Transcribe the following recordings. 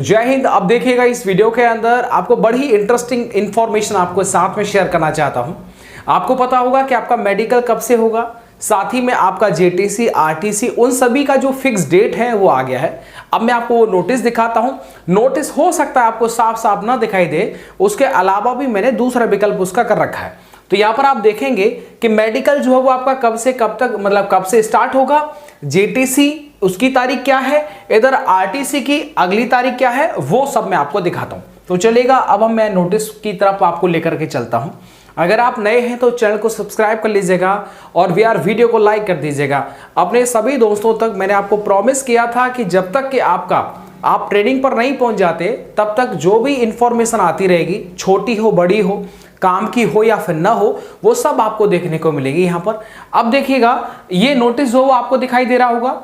जय हिंद। अब देखिएगा इस वीडियो के अंदर आपको बड़ी इंटरेस्टिंग इंफॉर्मेशन आपको साथ में शेयर करना चाहता हूं। आपको पता होगा कि आपका मेडिकल कब से होगा, साथ ही में आपका जेटीसी, आरटीसी, उन सभी का जो फिक्स डेट है वो आ गया है। अब मैं आपको वो नोटिस दिखाता हूं। नोटिस हो सकता है आपको साफ साफ ना दिखाई दे, उसके अलावा भी मैंने दूसरा विकल्प उसका कर रखा है। तो यहां पर आप देखेंगे कि मेडिकल जो है वो आपका कब से कब तक, मतलब कब से स्टार्ट होगा, जेटीसी उसकी तारीख क्या है, इधर आरटीसी की अगली तारीख क्या है, वो सब मैं आपको दिखाता हूं। तो चलेगा, अब हम मैं नोटिस की तरफ आपको लेकर के चलता हूं। अगर आप नए हैं तो चैनल को सब्सक्राइब कर लीजिएगा और वीडियो को लाइक कर दीजिएगा। अपने सभी दोस्तों तक मैंने आपको प्रॉमिस किया था कि जब तक कि आप ट्रेनिंग पर नहीं पहुंच जाते तब तक जो भी इंफॉर्मेशन आती रहेगी, छोटी हो बड़ी हो, काम की हो या फिर ना हो, वो सब आपको देखने को मिलेगी यहाँ पर। अब देखिएगा, ये नोटिस जो आपको दिखाई दे रहा होगा,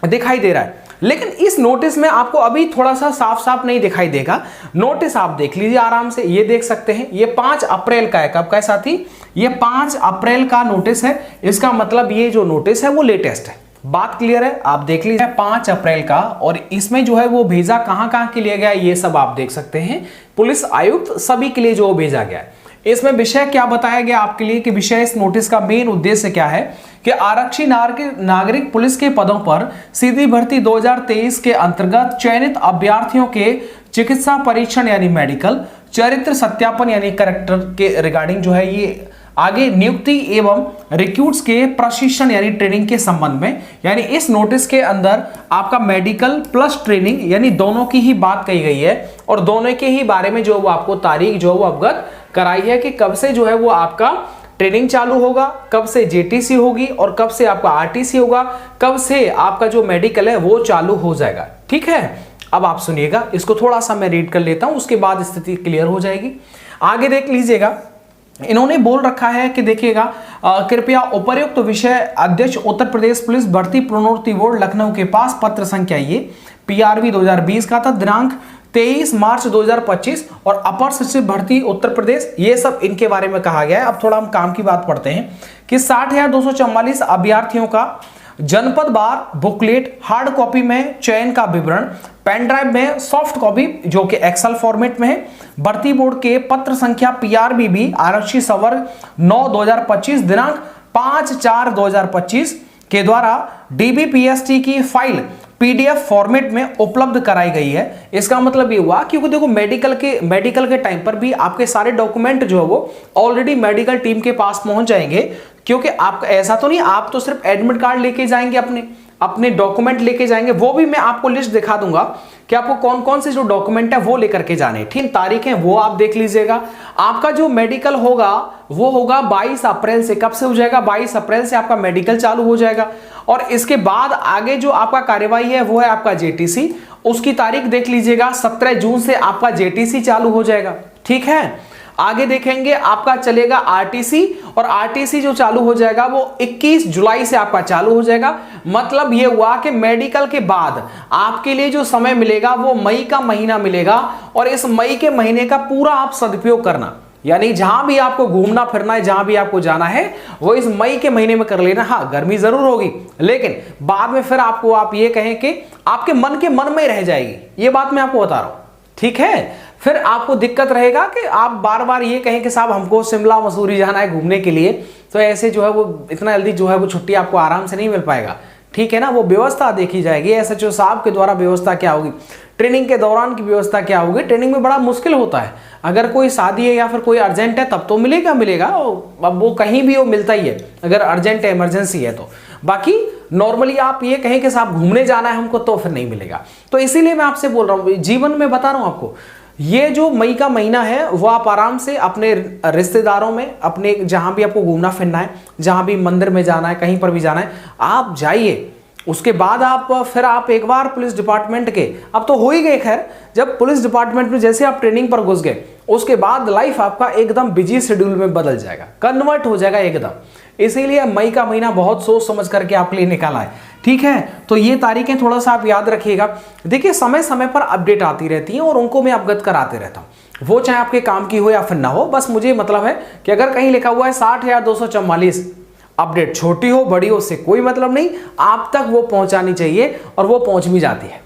दिखाई दे रहा है, लेकिन इस नोटिस में आपको अभी थोड़ा सा साफ साफ नहीं दिखाई देगा। नोटिस आप देख लीजिए आराम से, ये देख सकते हैं, ये 5 अप्रैल का है। कब का है साथी? ये 5 अप्रैल का नोटिस है। इसका मतलब ये जो नोटिस है वो लेटेस्ट है। बात क्लियर है? आप देख लीजिए 5 अप्रैल का, और इसमें जो है वो भेजा कहां कहां के लिए गया ये सब आप देख सकते हैं। पुलिस आयुक्त सभी के लिए जो भेजा गया है। इसमें विषय क्या बताया गया आपके लिए कि विषय इस नोटिस का मेन उद्देश्य क्या है कि आरक्षी नागरिक पुलिस के पदों पर सीधी भर्ती 2023 के अंतर्गत चयनित अभ्यर्थियों के चिकित्सा परीक्षण यानी मेडिकल, चरित्र सत्यापन यानी कैरेक्टर के रिगार्डिंग जो है ये आगे नियुक्ति एवं रिक्रूट्स के प्रशिक्षण यानी ट्रेनिंग के संबंध में, यानी इस नोटिस के अंदर आपका मेडिकल प्लस ट्रेनिंग यानी दोनों की ही बात कही गई है, और दोनों के ही बारे में जो वो आपको तारीख जो वो अवगत कराई है कि कब से जो है वो आपका ट्रेनिंग चालू होगा, कब से जेटीसी होगी और कब से आपका आरटीसी होगा, कब से आपका जो मेडिकल है वो चालू हो जाएगा। ठीक है, अब आप सुनिएगा, इसको थोड़ा सा मैं रीड कर लेता हूं, उसके बाद स्थिति क्लियर हो जाएगी। आगे देख लीजिएगा, इन्होंने बोल रखा है कि देखिएगा, कृपया उपर्युक्त विषय अध्यक्ष उत्तर प्रदेश पुलिस भर्ती प्रोन्नति बोर्ड लखनऊ के पास पत्र संख्या ये PRV 2020 का था, दिनांक 23 मार्च 2025, और अपर सचिव भर्ती उत्तर प्रदेश, ये सब इनके बारे में कहा गया है। अब थोड़ा हम काम की बात पढ़ते हैं कि 60,244 अभ्यर्थियों का जनपद बार बुकलेट हार्ड कॉपी में चयन का विवरण, पेन ड्राइव में सॉफ्ट कॉपी जो कि एक्सेल फॉर्मेट में है, भर्ती बोर्ड के पत्र संख्या PRBB आरक्षी संवर्ग 9/2025 दिनांक 5/4/2025 के द्वारा DBPST की फाइल PDF फॉर्मेट में उपलब्ध कराई गई है। इसका मतलब ये हुआ, क्योंकि देखो मेडिकल के टाइम पर भी आपके सारे डॉक्यूमेंट जो है वो ऑलरेडी मेडिकल टीम के पास पहुंच जाएंगे, क्योंकि आपका ऐसा तो नहीं आप तो सिर्फ एडमिट कार्ड लेके जाएंगे, अपने डॉक्यूमेंट लेके जाएंगे। वो भी मैं आपको लिस्ट दिखा दूंगा कि आपको कौन कौन से जो डॉक्यूमेंट है वो लेकर के जाने। ठीक, तारीखें वो आप देख लीजिएगा। आपका जो मेडिकल होगा वो होगा 22 अप्रैल से। कब से हो जाएगा? 22 अप्रैल से आपका मेडिकल चालू हो जाएगा, और इसके बाद आगे जो आपका कार्यवाही है वो है आपका जेटीसी। उसकी तारीख देख लीजिएगा, 17 जून से आपका जेटीसी चालू हो जाएगा। ठीक है, आगे देखेंगे आपका चलेगा आरटीसी, और आरटीसी जो चालू हो जाएगा वो 21 जुलाई से आपका चालू हो जाएगा। मतलब ये हुआ कि मेडिकल के बाद आपके लिए जो समय मिलेगा वो मई का महीना मिलेगा, और इस मई के महीने का पूरा आप सदुपयोग करना, यानी जहां भी आपको घूमना फिरना है, जहां भी आपको जाना है वो इस मई के महीने में कर लेना। हाँ, गर्मी जरूर होगी, लेकिन बाद में फिर आप ये कहें कि आपके मन के मन में रह जाएगी, ये बात मैं आपको बता रहा हूं। ठीक है, फिर आपको दिक्कत रहेगा कि आप बार बार ये कहें कि साहब हमको शिमला मसूरी जाना है घूमने के लिए, तो ऐसे जो है वो इतना जल्दी जो है वो छुट्टी आपको आराम से नहीं मिल पाएगा। ठीक है ना, वो व्यवस्था देखी जाएगी, SHO साहब के द्वारा व्यवस्था क्या होगी, ट्रेनिंग के दौरान की व्यवस्था क्या होगी। ट्रेनिंग में बड़ा मुश्किल होता है, अगर कोई शादी है या फिर कोई अर्जेंट है तब तो मिलेगा, अब वो कहीं भी वो मिलता ही है अगर अर्जेंट है, इमरजेंसी है तो। बाकी नॉर्मली आप ये कहें कि साहब घूमने जाना है हमको, तो फिर नहीं मिलेगा। तो इसीलिए मैं आपसे बोल रहा हूँ, जीवन में बता रहा हूँ आपको, ये जो मई का महीना है वो आप आराम से अपने रिश्तेदारों में, अपने जहां भी आपको घूमना फिरना है, जहां भी मंदिर में जाना है, कहीं पर भी जाना है, आप जाइए। उसके बाद फिर आप एक बार पुलिस डिपार्टमेंट के, अब तो हो ही गए खैर, जब पुलिस डिपार्टमेंट में जैसे आप ट्रेनिंग पर घुस गए उसके बाद लाइफ आपका एकदम बिजी शेड्यूल में बदल जाएगा, कन्वर्ट हो जाएगा एकदम। इसीलिए मई का महीना बहुत सोच समझ करके आपके लिए निकाला है। ठीक है, तो ये तारीखें थोड़ा सा आप याद रखिएगा। देखिए, समय समय पर अपडेट आती रहती हैं और उनको मैं अवगत कराते रहता हूं, वो चाहे आपके काम की हो या फिर ना हो। बस मुझे मतलब है कि अगर कहीं लिखा हुआ है 60,244, अपडेट छोटी हो बड़ी हो उससे कोई मतलब नहीं, आप तक वो पहुंचानी चाहिए, और वो पहुंच भी जाती है।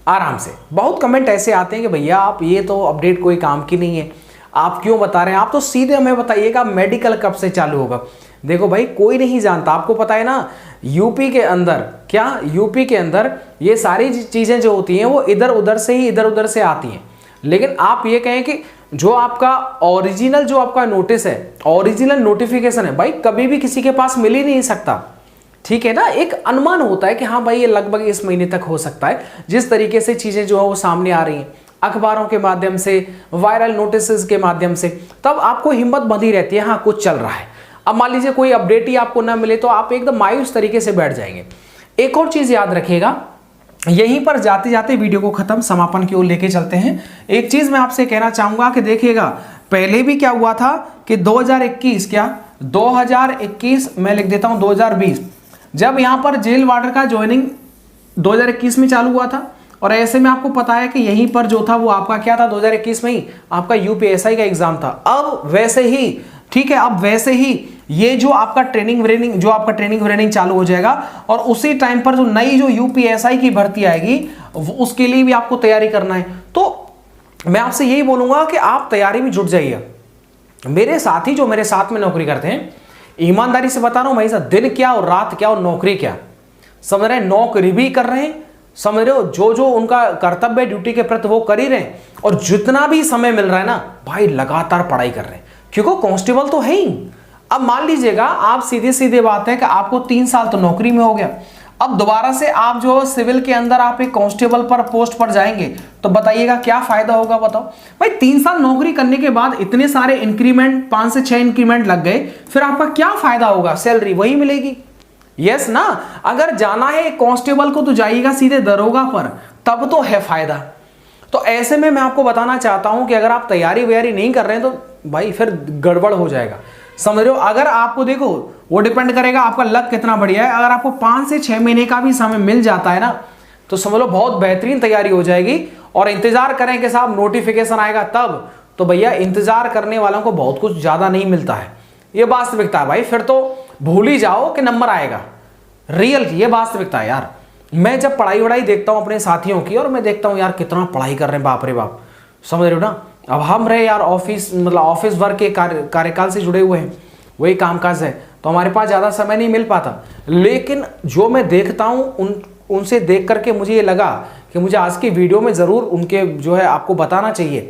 आराम से। बहुत कमेंट ऐसे आते हैं कि भैया आप ये तो अपडेट कोई काम की नहीं है, आप क्यों बता रहे हैं, आप तो सीधे हमें बताइएगा मेडिकल कब से चालू होगा। देखो भाई कोई नहीं जानता, आपको पता है ना यूपी के अंदर, क्या यूपी के अंदर ये सारी चीजें जो होती हैं वो इधर उधर से ही इधर उधर से आती हैं। लेकिन आप ये कहें कि जो आपका ओरिजिनल जो आपका नोटिस है, ओरिजिनल नोटिफिकेशन है, भाई कभी भी किसी के पास मिल ही नहीं सकता, ठीक है ना। एक अनुमान होता है कि हाँ भाई ये लगभग इस महीने तक हो सकता है। जिस तरीके से चीजें जो है वो सामने आ रही हैं अखबारों के माध्यम से, वायरल नोटिस के माध्यम से, तब आपको हिम्मत बंधी रहती है हाँ कुछ चल रहा है। अब मान लीजिए कोई अपडेट ही आपको ना मिले तो आप एकदम मायूस तरीके से बैठ जाएंगे। एक और चीज याद रखिएगा, यहीं पर जाते जाते वीडियो को खत्म समापन की ओर लेके चलते हैं। एक चीज मैं आपसे कहना चाहूंगा कि देखिएगा पहले भी क्या हुआ था कि 2021 मैं लिख देता हूं 2020, जब यहां पर जेल वार्डर का ज्वाइनिंग 2021 में चालू हुआ था, और ऐसे में आपको पता है कि यहीं पर जो था वो आपका क्या था 2021 में ही आपका यूपीएसआई का एग्जाम था। अब वैसे ही, ठीक है, अब वैसे ही ये जो आपका ट्रेनिंग व्रेनिंग चालू हो जाएगा, और उसी टाइम पर जो नई जो यूपीएसआई की भर्ती आएगी उसके लिए भी आपको तैयारी करना है। तो मैं आपसे यही बोलूंगा कि आप तैयारी में जुट जाइए। मेरे साथी जो मेरे साथ में नौकरी करते हैं, ईमानदारी से बता रहा हूं भाई साहब, दिन क्या और रात क्या और नौकरी क्या, समझ रहे हैं, नौकरी भी कर रहे हैं, समझ रहे हो, जो जो उनका कर्तव्य ड्यूटी के प्रति वो कर ही रहे हैं, और जितना भी समय मिल रहा है ना भाई लगातार पढ़ाई कर रहे हैं, क्योंकि कांस्टेबल तो है ही। अब मान लीजिएगा आप सीधे सीधे बात है कि आपको 3 साल तो नौकरी में हो गया, अब दोबारा से आप जो सिविल के अंदर आप एक कांस्टेबल पर पोस्ट पर जाएंगे तो बताइएगा क्या फायदा होगा। बताओ भाई, 3 साल नौकरी करने के बाद इतने सारे इंक्रीमेंट, 5 से 6 इंक्रीमेंट लग गए, फिर आपका क्या फायदा होगा, सैलरी वही मिलेगी। यस ना, अगर जाना है कांस्टेबल को तो जाइएगा सीधे दरोगा पर, तब तो है फायदा। तो ऐसे में मैं आपको बताना चाहता हूं कि अगर आप तैयारी वैयारी नहीं कर रहे हैं तो भाई फिर गड़बड़ हो जाएगा, समझ रहे हो। अगर आपको देखो वो डिपेंड करेगा आपका लक कितना बढ़िया है। अगर आपको 5 से 6 महीने का भी समय मिल जाता है ना तो समझ लो बहुत बेहतरीन तैयारी हो जाएगी। और इंतजार करें कि साहब नोटिफिकेशन आएगा तब, तो भैया इंतजार करने वालों को बहुत कुछ ज्यादा नहीं मिलता है, ये वास्तविकता है भाई। फिर तो भूल ही जाओ कि नंबर आएगा, रियल ये वास्तविकता है यार। मैं जब पढ़ाई वढ़ाई देखता हूं अपने साथियों की, और मैं देखता हूं यार कितना पढ़ाई कर रहे हैं, बाप रे बाप, समझ रहे हो ना। अब हम रहे यार ऑफिस, मतलब ऑफिस वर्क के कार्यकाल से जुड़े हुए हैं, वही कामकाज है, तो हमारे पास ज़्यादा समय नहीं मिल पाता। लेकिन जो मैं देखता हूँ उनसे देख करके मुझे ये लगा कि मुझे आज की वीडियो में ज़रूर उनके जो है आपको बताना चाहिए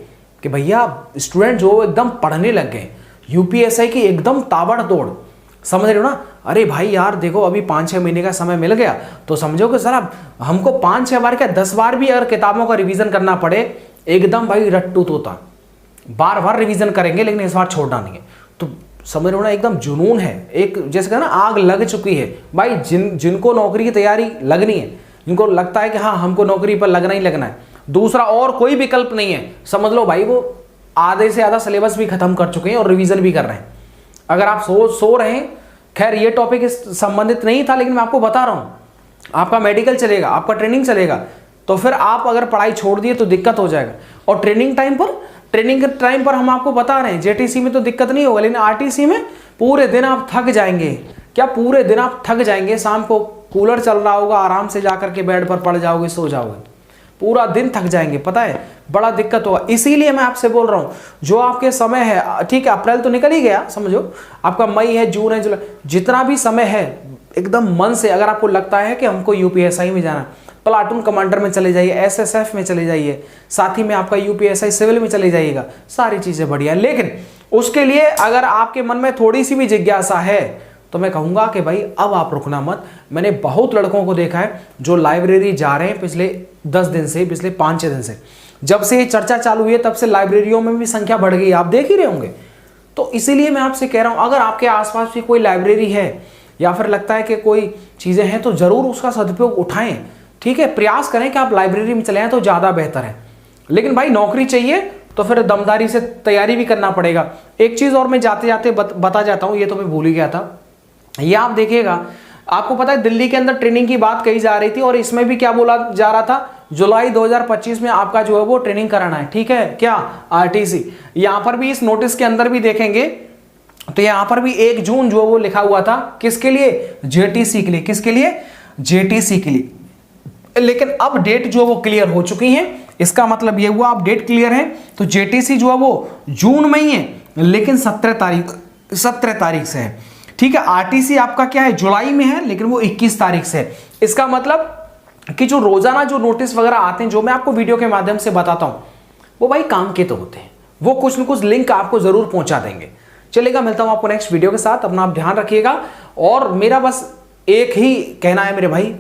कि भैया स्टूडेंट जो एकदम पढ़ने लग गए, यूपीएसआई की एकदम ताबड़तोड़, समझ रहे हो ना। अरे भाई यार देखो अभी 5-6 महीने का समय मिल गया तो समझो कि सर हमको 5-6 बार क्या 10 बार भी अगर किताबों का रिवीजन करना पड़े, एकदम भाई रट्टू तोता, बार बार रिवीजन करेंगे लेकिन इस बार छोड़ना नहीं है। तो समझ रहे हो ना, एकदम जुनून है, एक जैसे कहना आग लग चुकी है भाई। जिनको नौकरी की तैयारी लगनी है, जिनको लगता है कि हाँ हमको नौकरी पर लगना ही लगना है, दूसरा और कोई विकल्प नहीं है, समझ लो भाई वो आधे से ज़्यादा सिलेबस भी खत्म कर चुके हैं और रिवीजन भी कर रहे हैं। अगर आप सो रहे हैं, खैर ये टॉपिक इस संबंधित नहीं था लेकिन मैं आपको बता रहा हूँ, आपका मेडिकल चलेगा, आपका ट्रेनिंग चलेगा, तो फिर आप अगर पढ़ाई छोड़ दिए तो दिक्कत हो जाएगा। और ट्रेनिंग के टाइम पर हम आपको बता रहे हैं जेटीसी में तो दिक्कत नहीं होगा, लेकिन आरटीसी में पूरे दिन आप थक जाएंगे। क्या पूरे दिन आप थक जाएंगे, शाम को कूलर चल रहा होगा, आराम से जाकर के बेड पर पड़ जाओगे, सो जाओगे, पूरा दिन थक जाएंगे, पता है बड़ा दिक्कत होगा। इसीलिए मैं आपसे बोल रहा हूँ जो आपके समय है, ठीक है अप्रैल तो निकल ही गया, समझो आपका मई है, जून है, जुलाई, जितना भी समय है एकदम मन से, अगर आपको लगता है कि हमको यूपीएसआई में जाना, प्लाटून कमांडर में चले जाइए, एसएसएफ में चले जाइए, साथ ही में आपका यूपीएसआई सिविल में चले जाइएगा, सारी चीजें बढ़िया है। लेकिन उसके लिए अगर आपके मन में थोड़ी सी भी जिज्ञासा है तो मैं कहूंगा कि भाई अब आप रुकना मत। मैंने बहुत लड़कों को देखा है जो लाइब्रेरी जा रहे हैं पिछले 10 दिन से, पिछले 5-6 दिन से, जब से ये चर्चा चालू हुई है तब से लाइब्रेरियों में भी संख्या बढ़ गई, आप देख ही रहे होंगे। तो इसीलिए मैं आपसे कह रहा हूं अगर आपके आसपास भी कोई लाइब्रेरी है या फिर लगता है कि कोई चीजें हैं तो जरूर उसका सदुपयोग उठाएं, ठीक है, प्रयास करें कि आप लाइब्रेरी में चले आएं तो ज्यादा बेहतर है। लेकिन भाई नौकरी चाहिए तो फिर दमदारी से तैयारी भी करना पड़ेगा। एक चीज और मैं जाते जाते बता जाता हूं, ये तो मैं भूल ही गया था, ये आप देखिएगा, आपको पता है दिल्ली के अंदर ट्रेनिंग की बात कही जा रही थी और इसमें भी क्या बोला जा रहा था, जुलाई 2025 में आपका जो है वो ट्रेनिंग कराना है, ठीक है, क्या आरटीसी। यहां पर भी इस नोटिस के अंदर भी देखेंगे तो यहां पर भी 1 जून जो है वो लिखा हुआ था, किसके लिए, जेटीसी के लिए, किसके लिए, जेटीसी के लिए। लेकिन अब डेट जो है वो क्लियर हो चुकी है। इसका मतलब ये हुआ अब डेट क्लियर है। तो जेटीसी जो है वो जून में ही है, लेकिन 17 तारीख से है। ठीक है, आरटीसी आपका क्या है, जुलाई में है, लेकिन वो 21 तारीख से है। इसका मतलब कि जो रोजाना जो नोटिस वगैरह आते हैं, जो मैं आपको वीडियो के माध्यम से बताता हूं, वो भाई काम के तो होते हैं, वो कुछ न कुछ लिंक आपको जरूर पहुंचा देंगे। चलेगा, मिलता हूं आपको नेक्स्ट वीडियो के साथ। अपना आप ध्यान रखिएगा। और मेरा बस एक ही कहना है मेरे भाई,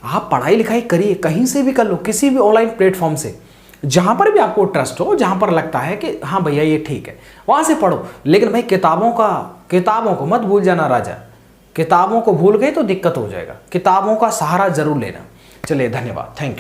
आप पढ़ाई लिखाई करिए, कहीं से भी कर लो, किसी भी ऑनलाइन प्लेटफॉर्म से, जहां पर भी आपको ट्रस्ट हो, जहां पर लगता है कि हाँ भैया ये ठीक है, वहां से पढ़ो। लेकिन भाई किताबों को मत भूल जाना राजा। किताबों को भूल गए तो दिक्कत हो जाएगा। किताबों का सहारा जरूर लेना। चलिए, धन्यवाद, थैंक यू।